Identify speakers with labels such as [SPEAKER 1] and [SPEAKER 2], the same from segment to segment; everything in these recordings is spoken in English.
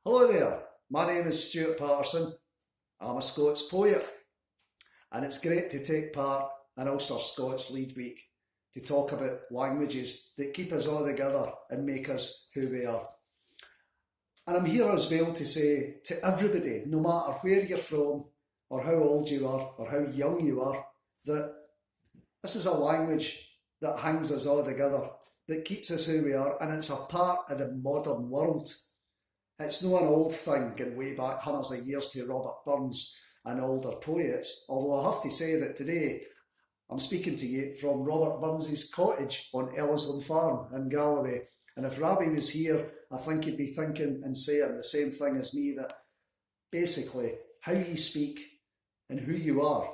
[SPEAKER 1] Hello there, my name is Stuart Paterson. I'm a Scots poet, and it's great to take part in Ulster-Scots Lead Week to talk about languages that keep us all together and make us who we are. And I'm here as well to say to everybody, no matter where you're from, or how old you are, or how young you are, that this is a language that hangs us all together, that keeps us who we are, and it's a part of the modern world. It's not an old thing going way back hundreds of years to Robert Burns and older poets, although I have to say that today I'm speaking to you from Robert Burns's cottage on Ellisland Farm in Galloway. And if Robbie was here, I think he'd be thinking and saying the same thing as me, that basically how you speak and who you are,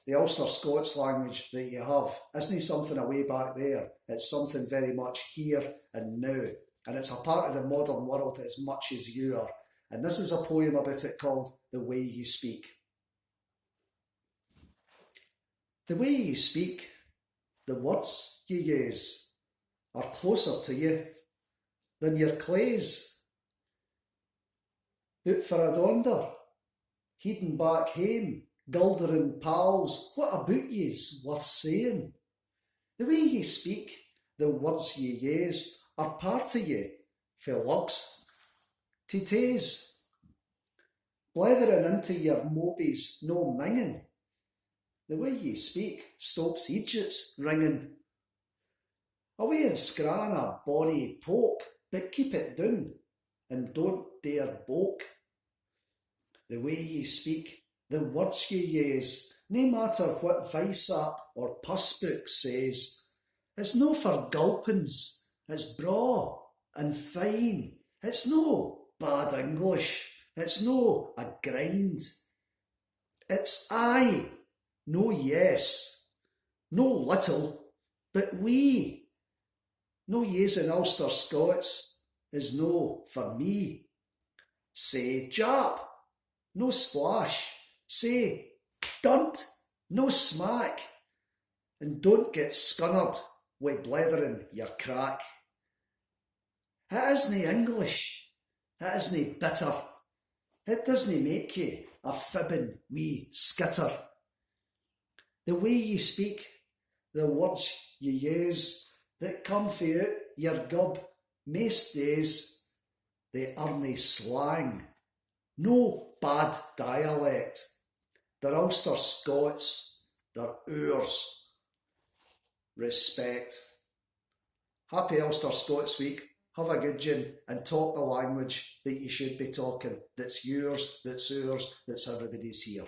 [SPEAKER 1] the Ulster-Scots language that you have, isn't something away back there. It's something very much here and now. And it's a part of the modern world as much as you are. And this is a poem about it called The Way You Speak. The way you speak, the words you use, are closer to you than your clays. Out for a donder, heading back hame, gildering pals, what about ye's worth saying? The way you speak, the words you use, are part of you, for lugs, to taze. Blethering into your mobies, no minging. The way you speak stops Egypt's ringing. Away and scran a bonny poke, but keep it down, and don't dare boke. The way you speak, the words you use, no matter what vice app or puss book says, it's no for gulpins. It's braw and fine. It's no bad English. It's no a grind. It's aye, no yes, no little, but we. No using Ulster Scots is no for me. Say Jap, no splash. Say dunt, no smack. And don't get scunnered with blethering your crack. It isn't English, it isn't bitter, it doesn't make you a fibbing wee skitter. The way you speak, the words you use, that come fae out your gub maist days, they aren't slang, no bad dialect. They're Ulster Scots, they're ours. Respect. Happy Ulster Scots Week. Have a good gin and talk the language that you should be talking, that's yours, that's ours, that's everybody's here.